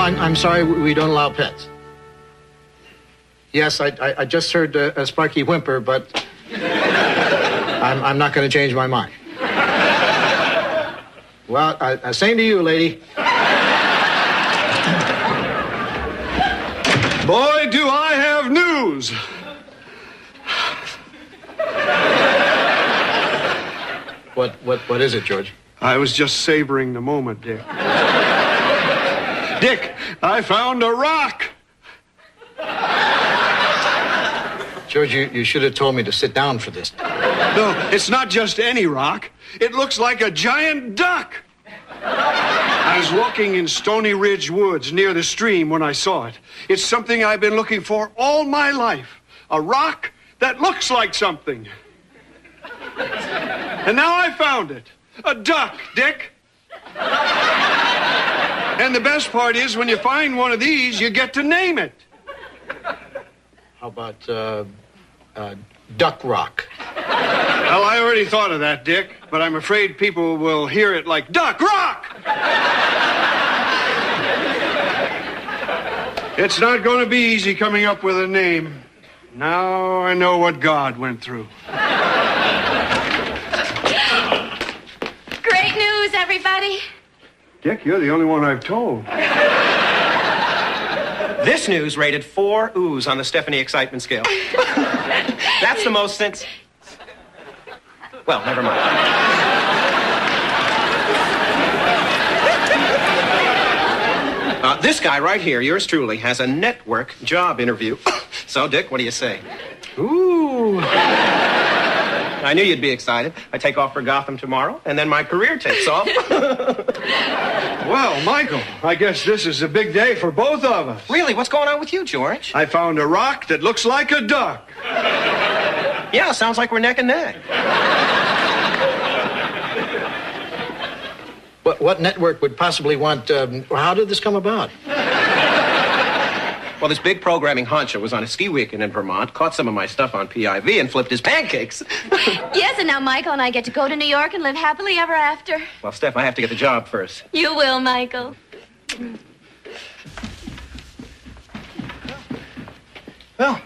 I'm sorry, we don't allow pets. Yes, I just heard a Sparky whimper, but I'm not going to change my mind. Well, same to you, lady. Boy, do I have news. What is it, George? I was just savoring the moment, Dick. Dick, I found a rock. George, you should have told me to sit down for this. No, it's not just any rock. It looks like a giant duck. I was walking in Stony Ridge Woods near the stream when I saw it. It's something I've been looking for all my life. A rock that looks like something. And now I found it. A duck, Dick. And the best part is when you find one of these, you get to name it. How about Duck Rock? Well, I already thought of that, Dick, but I'm afraid people will hear it like Duck Rock! It's not going to be easy coming up with a name. Now I know what God went through. Great news, everybody. Dick, you're the only one I've told. This news rated 4 oohs on the Stephanie excitement scale. That's the most since... Well, never mind. This guy right here, yours truly, has a network job interview. So, Dick, what do you say? Ooh. I knew you'd be excited. I take off for Gotham tomorrow, and then my career takes off. Well, Michael, I guess this is a big day for both of us. Really? What's going on with you, George? I found a rock that looks like a duck. Yeah, sounds like we're neck and neck. What network would possibly want... how did this come about? Well, this big programming honcho was on a ski weekend in Vermont, caught some of my stuff on PIV, and flipped his pancakes. Yes, and now Michael and I get to go to New York and live happily ever after. Well, Steph, I have to get the job first. You will, Michael. Well,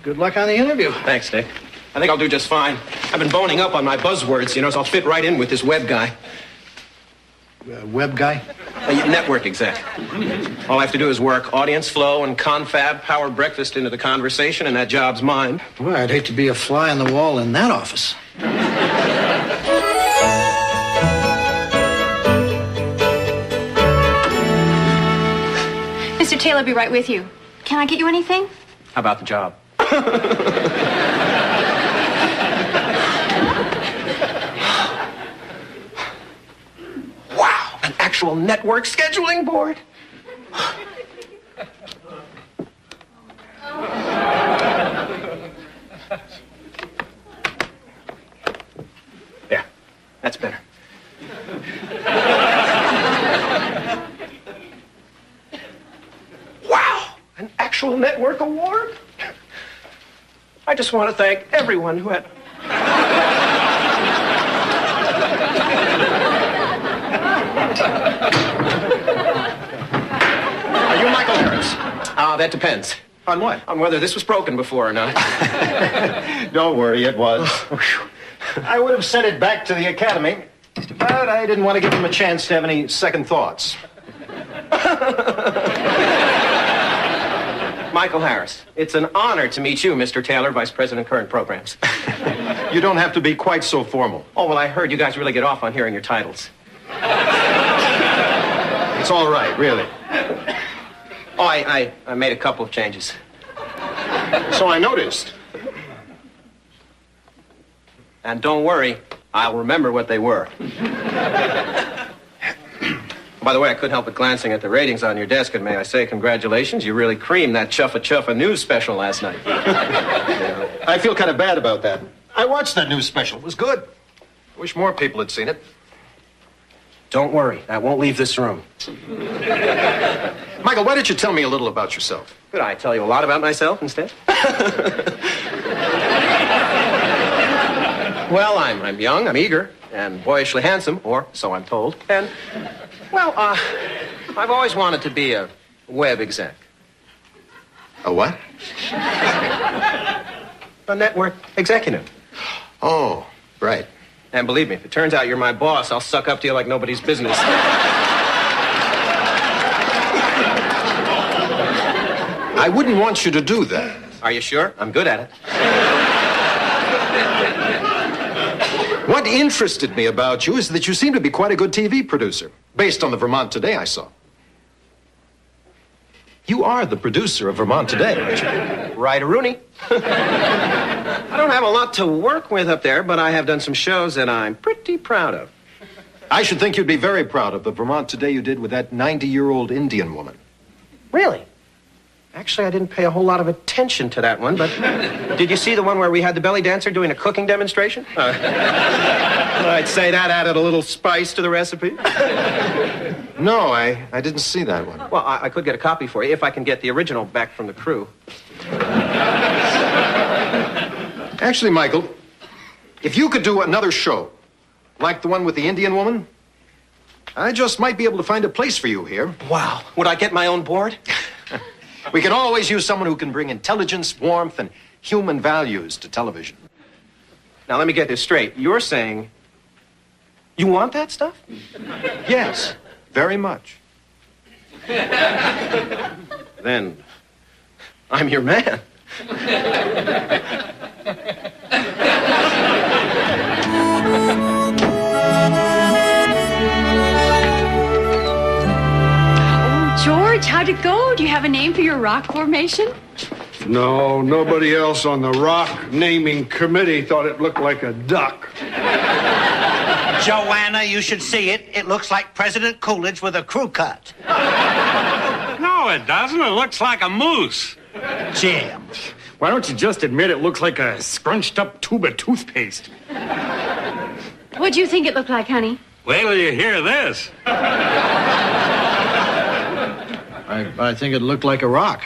good luck on the interview. Thanks, Dick. I think I'll do just fine. I've been boning up on my buzzwords, so I'll fit right in with this web guy. Web guy? Network exec. All I have to do is work audience flow and confab, power breakfast into the conversation, and that job's mine. Boy, I'd hate to be a fly on the wall in that office. Mr. Taylor will be right with you. Can I get you anything? How about the job? Wow, an actual network scheduling board. Yeah, that's better. Wow, an actual network award? I just want to thank everyone who had... Are you Michael Harris? That depends. On what? On whether this was broken before or not. Don't worry, it was. I would have sent it back to the academy, but I didn't want to give them a chance to have any second thoughts. Michael Harris, it's an honor to meet you, Mr. Taylor, Vice President, Current Programs. You don't have to be quite so formal. Oh, well, I heard you guys really get off on hearing your titles. It's all right, really. Oh, I made a couple of changes. So I noticed. And don't worry, I'll remember what they were. By the way, I couldn't help but glancing at the ratings on your desk, and may I say congratulations, you really creamed that Chuffa Chuffa news special last night. I feel kind of bad about that. I watched that news special. It was good. I wish more people had seen it. Don't worry, I won't leave this room. Michael, why don't you tell me a little about yourself? Could I tell you a lot about myself instead? Well, I'm young, I'm eager, and boyishly handsome, or so I'm told. And, well, I've always wanted to be a web exec. A what? A network executive. Oh, right. And believe me, if it turns out you're my boss, I'll suck up to you like nobody's business. I wouldn't want you to do that. Are you sure? I'm good at it. What interested me about you is that you seem to be quite a good TV producer, based on the Vermont Today I saw. You are the producer of Vermont Today, aren't you? Right, Rooney. I don't have a lot to work with up there, but I have done some shows that I'm pretty proud of. I should think you'd be very proud of the Vermont Today you did with that 90-year-old Indian woman. Really? Actually, I didn't pay a whole lot of attention to that one, but did you see the one where we had the belly dancer doing a cooking demonstration? I'd say that added a little spice to the recipe. No, I didn't see that one. Well, I could get a copy for you if I can get the original back from the crew. Actually, Michael, if you could do another show, like the one with the Indian woman, I just might be able to find a place for you here. Wow. Would I get my own board? We can always use someone who can bring intelligence, warmth, and human values to television. Now, let me get this straight. You're saying you want that stuff? Yes, very much. Then I'm your man. George, how'd it go? Do you have a name for your rock formation? No, nobody else on the rock naming committee thought it looked like a duck. Joanna, you should see it. It looks like President Coolidge with a crew cut. No, it doesn't. It looks like a moose. Jim. Why don't you just admit it looks like a scrunched up tube of toothpaste? What'd you think it looked like, honey? Wait till you hear this. I think it looked like a rock.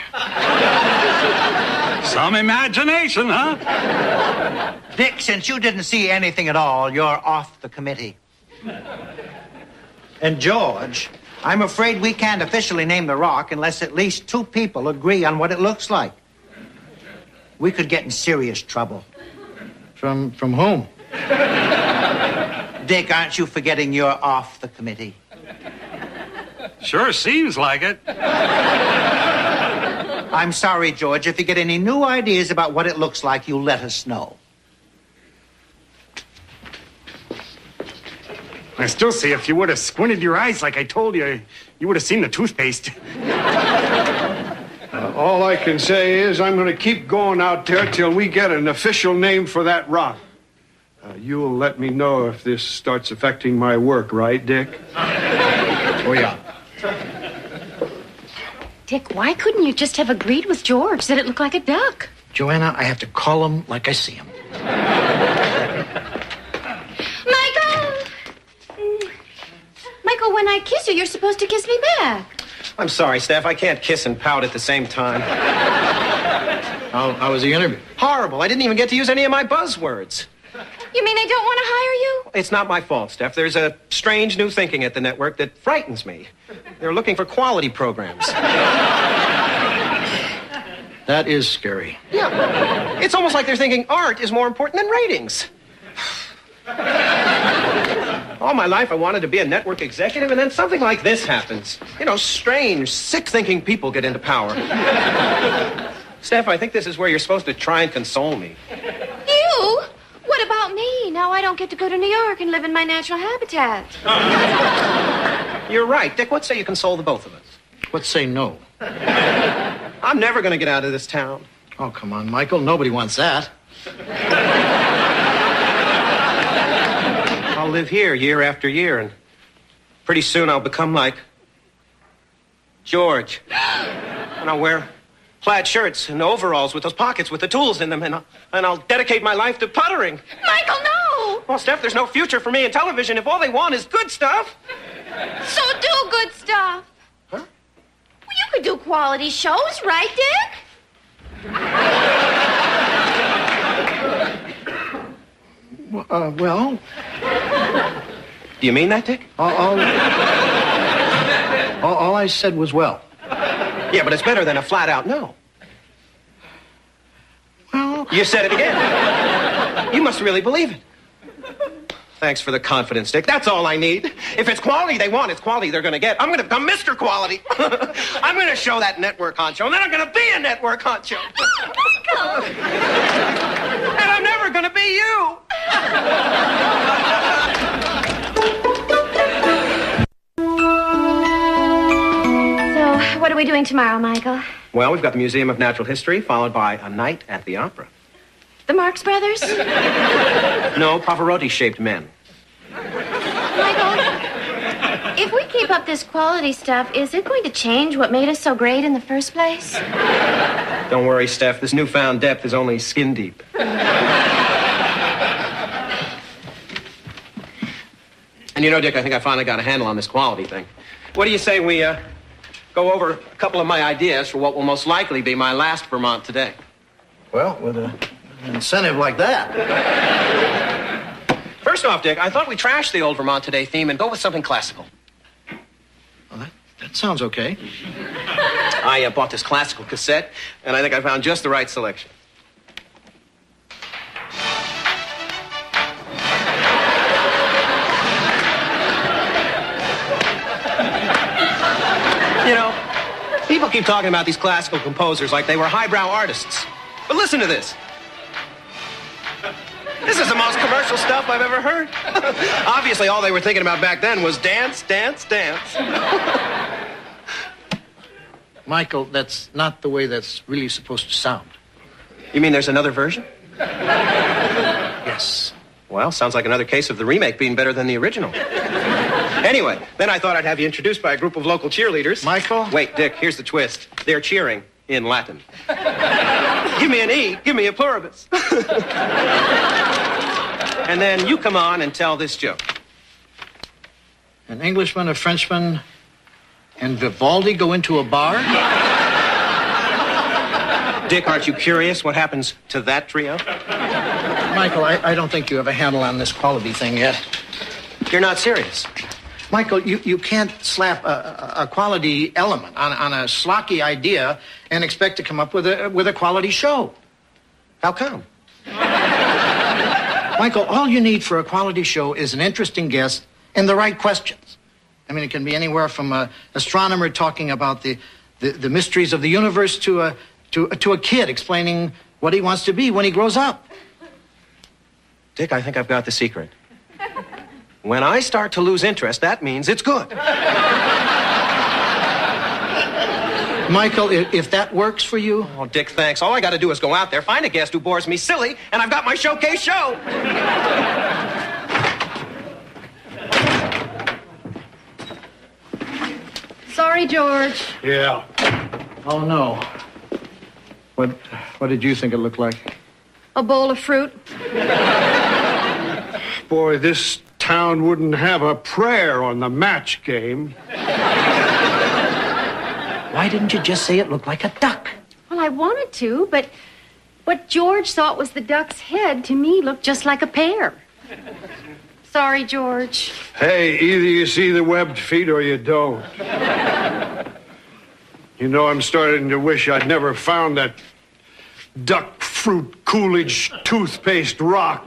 Some imagination, huh? Dick, since you didn't see anything at all, you're off the committee. And George, I'm afraid we can't officially name the rock unless at least two people agree on what it looks like. We could get in serious trouble. From whom? Dick, aren't you forgetting you're off the committee? Sure seems like it. I'm sorry, George. If you get any new ideas about what it looks like, you let us know. I still say if you would have squinted your eyes like I told you, you would have seen the toothpaste. All I can say is I'm going to keep going out there till we get an official name for that rock. You'll let me know if this starts affecting my work, right, Dick? Oh, yeah. Dick, why couldn't you just have agreed with George that it looked like a duck? Joanna, I have to call him like I see him. Michael! Michael, when I kiss you, you're supposed to kiss me back. I'm sorry, Steph. I can't kiss and pout at the same time. How was the interview? Horrible. I didn't even get to use any of my buzzwords. You mean they don't want to hire you? It's not my fault, Steph. There's a strange new thinking at the network that frightens me. They're looking for quality programs. That is scary. Yeah. It's almost like they're thinking art is more important than ratings. All my life, I wanted to be a network executive, and then something like this happens. You know, strange, sick-thinking people get into power. Steph, I think this is where you're supposed to try and console me. You? What about me? Now I don't get to go to New York and live in my natural habitat. You're right. Dick, what say you console the both of us? Let's say no. I'm never going to get out of this town. Oh, come on, Michael. Nobody wants that. I'll live here year after year, and pretty soon I'll become like George. And I'll wear plaid shirts and overalls with those pockets with the tools in them, and I'll dedicate my life to puttering. Michael, no! Well, Steph, there's no future for me in television if all they want is good stuff. So do good stuff. Huh? Well, you could do quality shows, right, Dick? Well, Do you mean that, Dick? all I said was well. Yeah, but it's better than a flat-out no. Well, You said it again. You must really believe it. Thanks for the confidence, Dick. That's all I need. If it's quality they want, it's quality they're going to get. I'm going to become Mr. Quality. I'm going to show that network honcho, and then I'm going to be a network honcho. And I'm never going to be you. So, what are we doing tomorrow, Michael? Well, we've got the Museum of Natural History, followed by a night at the opera. The Marx Brothers? No, Pavarotti-shaped men. Michael, if we keep up this quality stuff, is it going to change what made us so great in the first place? Don't worry, Steph. This newfound depth is only skin deep. And you know, Dick, I think I finally got a handle on this quality thing. What do you say we go over a couple of my ideas for what will most likely be my last Vermont Today? Well, with an incentive like that. First off, Dick, I thought we trashed the old Vermont Today theme and go with something classical. Well, that sounds okay. I bought this classical cassette, and I think I found just the right selection. You know, people keep talking about these classical composers like they were highbrow artists. But listen to this. This is the most commercial stuff I've ever heard. Obviously, all they were thinking about back then was dance, dance, dance. Michael, that's not the way that's really supposed to sound. You mean there's another version? Yes. Well, sounds like another case of the remake being better than the original. Anyway, then I thought I'd have you introduced by a group of local cheerleaders. Michael? Wait, Dick, here's the twist. They're cheering in Latin. Give me an E, give me a pluribus. And then you come on and tell this joke. An Englishman, a Frenchman, and Vivaldi go into a bar? Dick, aren't you curious what happens to that trio? Michael, I don't think you have a handle on this quality thing yet. You're not serious. Michael, you can't slap a quality element on a schlocky idea and expect to come up with a quality show. How come? Michael, all you need for a quality show is an interesting guest and the right questions. I mean, it can be anywhere from an astronomer talking about the mysteries of the universe to a kid explaining what he wants to be when he grows up. Dick, I think I've got the secret. When I start to lose interest, that means it's good. Michael, if that works for you... Oh, Dick, thanks. All I got to do is go out there, find a guest who bores me silly, and I've got my showcase show. Sorry, George. Yeah. Oh, no. What did you think it looked like? A bowl of fruit. Boy, this town wouldn't have a prayer on the match game. Why didn't you just say it looked like a duck? Well, I wanted to, but what George thought was the duck's head to me looked just like a pear. Sorry, George. Hey, either you see the webbed feet or you don't. You know, I'm starting to wish I'd never found that duck fruit Coolidge toothpaste rock.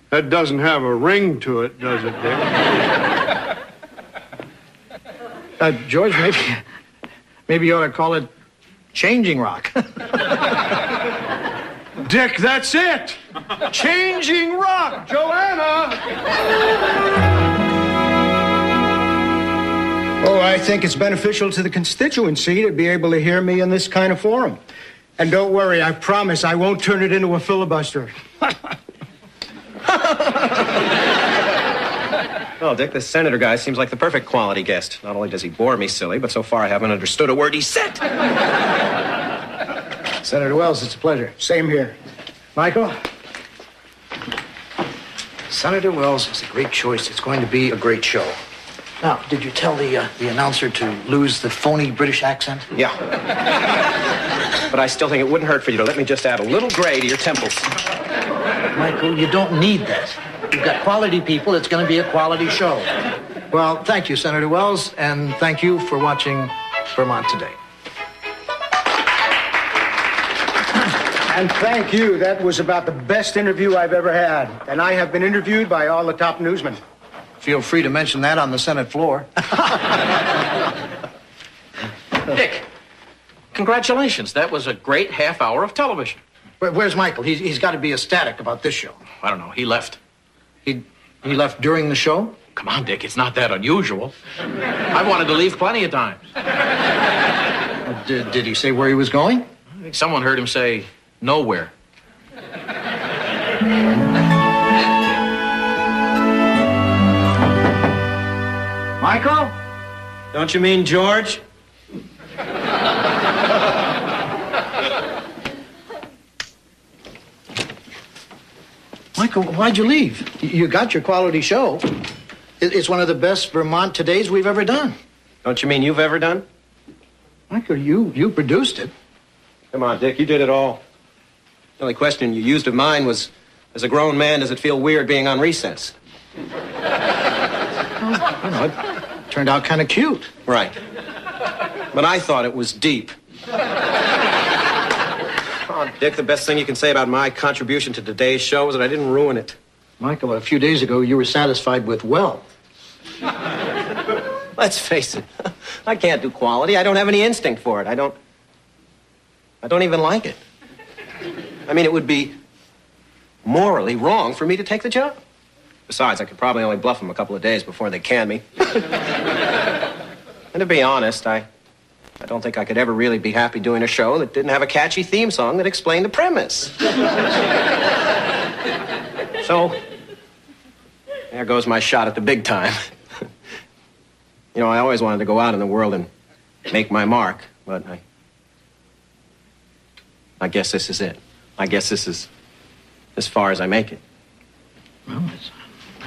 That doesn't have a ring to it, does it, Dick? George, maybe you ought to call it Changing Rock. Dick, that's it! Changing Rock! Joanna! Oh, I think it's beneficial to the constituency to be able to hear me in this kind of forum. And don't worry, I promise I won't turn it into a filibuster. Well, Dick, this senator guy seems like the perfect quality guest. Not only does he bore me silly, but so far I haven't understood a word he said. Senator Wells, it's a pleasure. Same here. Michael? Senator Wells is a great choice. It's going to be a great show. Now, did you tell the announcer to lose the phony British accent? Yeah. But I still think it wouldn't hurt for you to let me just add a little gray to your temples. Michael, you don't need that. You've got quality people. It's going to be a quality show. Well, thank you, Senator Wells, and thank you for watching Vermont Today. And thank you. That was about the best interview I've ever had. And I have been interviewed by all the top newsmen. Feel free to mention that on the Senate floor. Dick, congratulations. That was a great half hour of television. Where's Michael? He's got to be ecstatic about this show. I don't know. He left. He left during the show? Come on, Dick. It's not that unusual. I wanted to leave plenty of times. Did he say where he was going? I think someone heard him say nowhere. Michael? Don't you mean George? Michael, why'd you leave? You got your quality show. It's one of the best Vermont Todays we've ever done. Don't you mean you've ever done? Michael, you produced it. Come on, Dick. You did it all. The only question you used of mine was, as a grown man, does it feel weird being on recess? Well, it turned out kind of cute. Right. But I thought it was deep. Oh, Dick, the best thing you can say about my contribution to today's show is that I didn't ruin it. Michael, a few days ago, you were satisfied with wealth. Let's face it. I can't do quality. I don't have any instinct for it. I don't even like it. I mean, it would be morally wrong for me to take the job. Besides, I could probably only bluff them a couple of days before they can me. And to be honest, I don't think I could ever really be happy doing a show that didn't have a catchy theme song that explained the premise. So, there goes my shot at the big time. You know, I always wanted to go out in the world and make my mark, but I guess this is it. I guess this is as far as I make it. Well,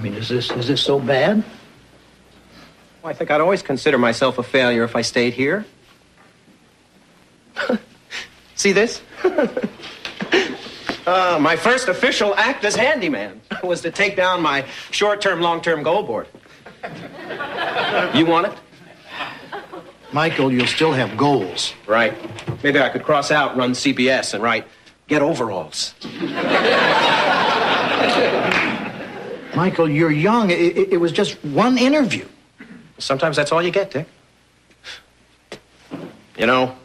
is this so bad? Well, I think I'd always consider myself a failure if I stayed here. See this? My first official act as handyman was to take down my short-term, long-term goal board. You want it? Michael, you'll still have goals. Right. Maybe I could cross out run CBS and write, get overalls. Michael, you're young. It was just one interview. Sometimes that's all you get, Dick. You know,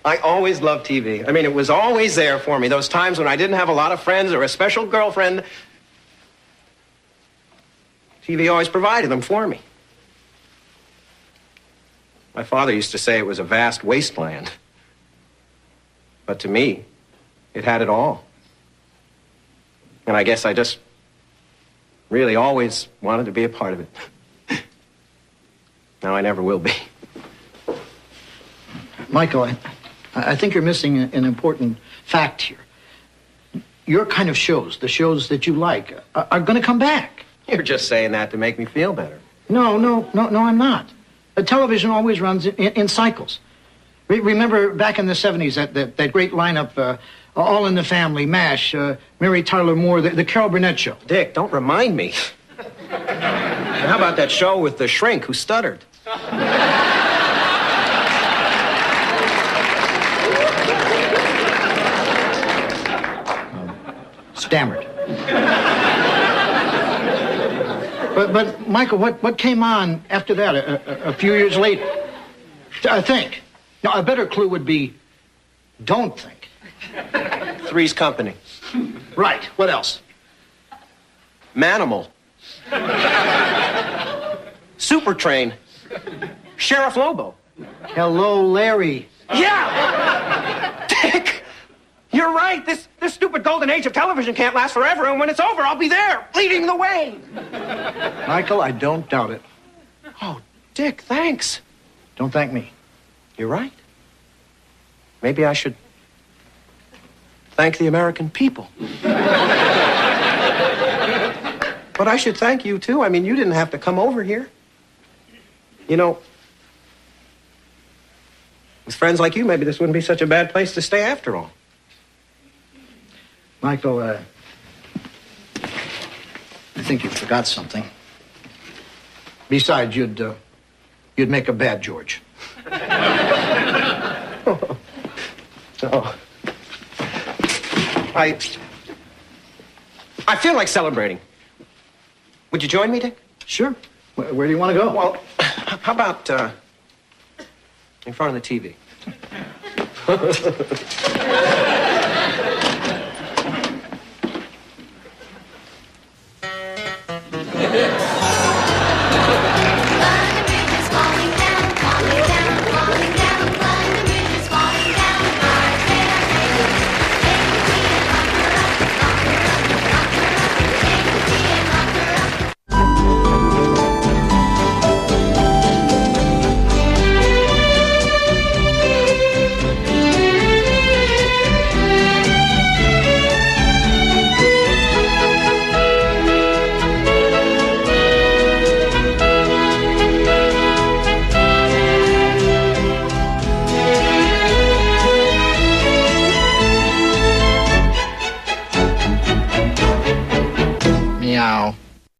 I always loved TV. I mean, it was always there for me. Those times when I didn't have a lot of friends or a special girlfriend, TV always provided them for me. My father used to say it was a vast wasteland. But to me, it had it all. And I guess I just really always wanted to be a part of it. Now I never will be. Michael, I think you're missing an important fact here. Your kind of shows, the shows that you like, are going to come back. You're just saying that to make me feel better. No, I'm not. Television always runs in cycles. Remember back in the 70s, that great lineup, All in the Family, MASH, Mary Tyler Moore, the Carol Burnett Show. Dick, don't remind me. How about that show with the shrink who stuttered? Stammered. But Michael, what came on after that, a few years later? Think. Now, a better clue would be, don't think. Three's Company. Right. What else? Manimal. Supertrain. Sheriff Lobo. Hello, Larry. Yeah! Dick! You're right. This stupid golden age of television can't last forever, and when it's over, I'll be there, leading the way. Michael, I don't doubt it. Oh, Dick, thanks. Don't thank me. You're right. Maybe I should thank the American people. But I should thank you, too. I mean, you didn't have to come over here. You know, with friends like you, maybe this wouldn't be such a bad place to stay after all. Michael, I think you forgot something. Besides, you'd you'd make a bad George. Oh. I feel like celebrating. Would you join me, Dick? Sure. Where do you want to go? Well, how about in front of the TV?